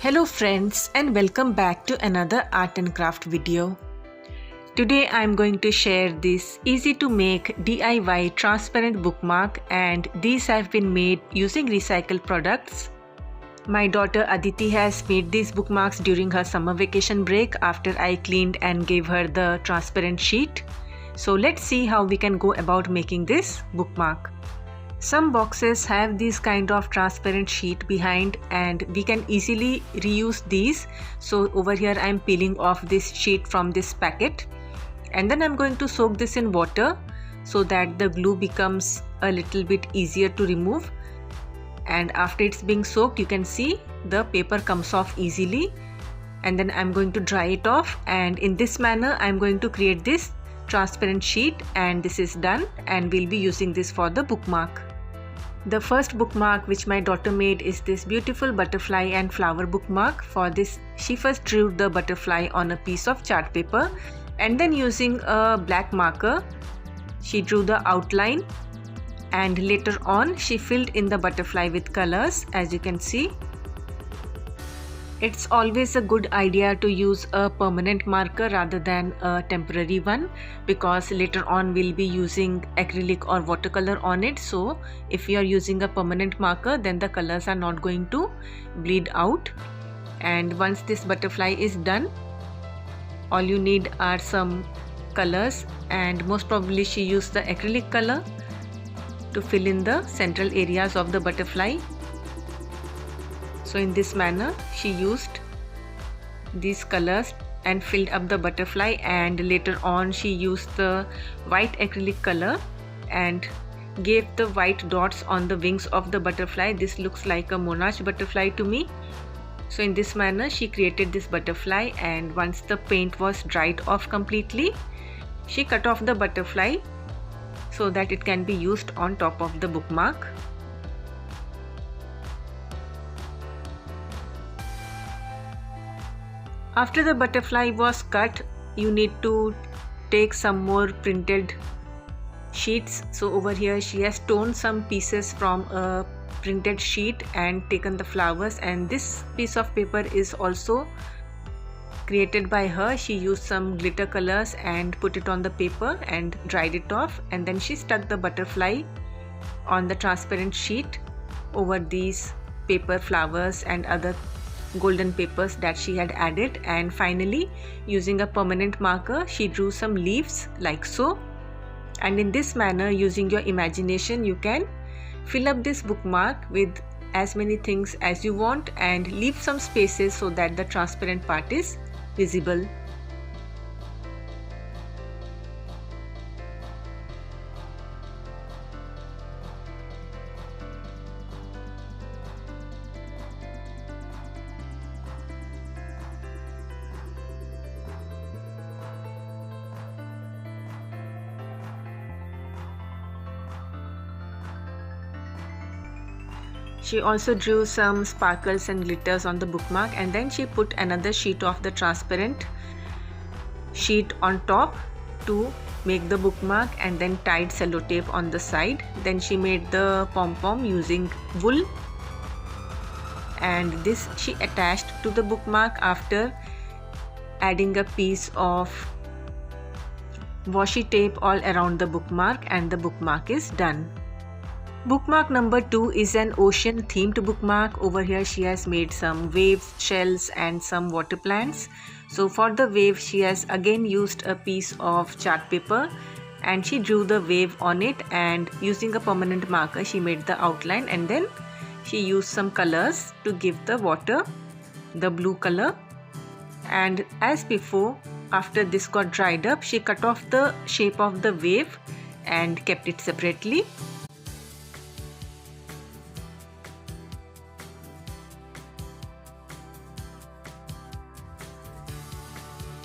Hello friends and welcome back to another art and craft video. Today I am going to share this easy to make DIY transparent bookmark, and these have been made using recycled products. My daughter Aditi has made these bookmarks during her summer vacation break after I cleaned and gave her the transparent sheet. So let's see how we can go about making this bookmark. Some boxes have this kind of transparent sheet behind and we can easily reuse these. So over here I am peeling off this sheet from this packet, and then I'm going to soak this in water so that the glue becomes a little bit easier to remove. And after it's being soaked, you can see the paper comes off easily, and then I'm going to dry it off, and in this manner I'm going to create this transparent sheet, and this is done and we'll be using this for the bookmark. The first bookmark which my daughter made is this beautiful butterfly and flower bookmark. For this, she first drew the butterfly on a piece of chart paper, and then using a black marker she drew the outline, and later on she filled in the butterfly with colors. As you can see, it's always a good idea to use a permanent marker rather than a temporary one, because later on we'll be using acrylic or watercolor on it. So if you are using a permanent marker, then the colors are not going to bleed out. And once this butterfly is done, all you need are some colors, and most probably she used the acrylic color to fill in the central areas of the butterfly. So in this manner she used these colors and filled up the butterfly, and later on she used the white acrylic color and gave the white dots on the wings of the butterfly. This looks like a monarch butterfly to me. So in this manner she created this butterfly, and once the paint was dried off completely, she cut off the butterfly so that it can be used on top of the bookmark. After the butterfly was cut, you need to take some more printed sheets. So over here she has torn some pieces from a printed sheet and taken the flowers, and this piece of paper is also created by her. She used some glitter colors and put it on the paper and dried it off, and then she stuck the butterfly on the transparent sheet over these paper flowers and other golden papers that she had added. And finally, using a permanent marker, she drew some leaves like so. And in this manner, using your imagination, you can fill up this bookmark with as many things as you want and leave some spaces so that the transparent part is visible. She also drew some sparkles and glitters on the bookmark, and then she put another sheet of the transparent sheet on top to make the bookmark, and then tied sellotape on the side. Then she made the pom-pom using wool, and this she attached to the bookmark after adding a piece of washi tape all around the bookmark, and the bookmark is done. Bookmark number 2 is an ocean themed bookmark. Over here she has made some waves, shells and some water plants. So for the wave, she has again used a piece of chart paper and she drew the wave on it, and using a permanent marker she made the outline, and then she used some colors to give the water the blue color. And as before, after this got dried up, she cut off the shape of the wave and kept it separately.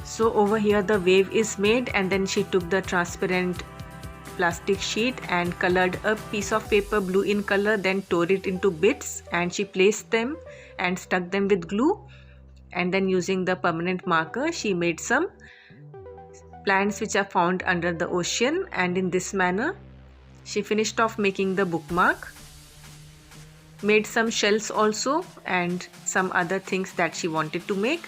So over here the wave is made, and then she took the transparent plastic sheet and colored a piece of paper blue in color, then tore it into bits and she placed them and stuck them with glue. And then using the permanent marker she made some plants which are found under the ocean, and in this manner she finished off making the bookmark. made some shells also and some other things that she wanted to make.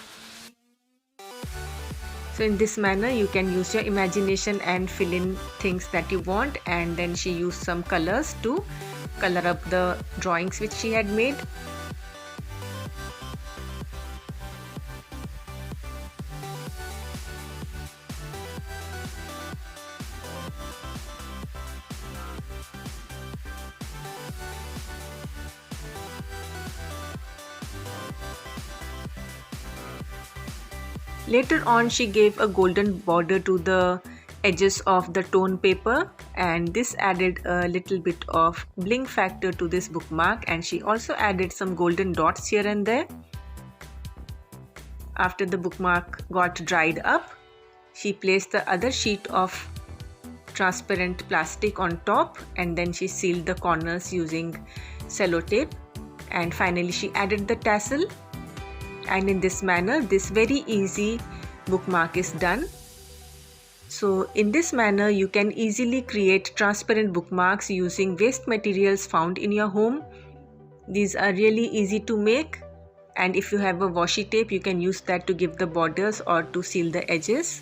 So in this manner you can use your imagination and fill in things that you want, and then she used some colors to color up the drawings which she had made. Later on she gave a golden border to the edges of the tone paper, and this added a little bit of bling factor to this bookmark, and she also added some golden dots here and there. After the bookmark got dried up, she placed the other sheet of transparent plastic on top, and then she sealed the corners using sellotape, and finally she added the tassel. And in this manner this very easy bookmark is done. So in this manner you can easily create transparent bookmarks using waste materials found in your home. These are really easy to make, and if you have a washi tape you can use that to give the borders or to seal the edges.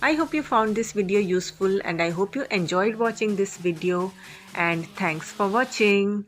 I hope you found this video useful, and I hope you enjoyed watching this video, and thanks for watching.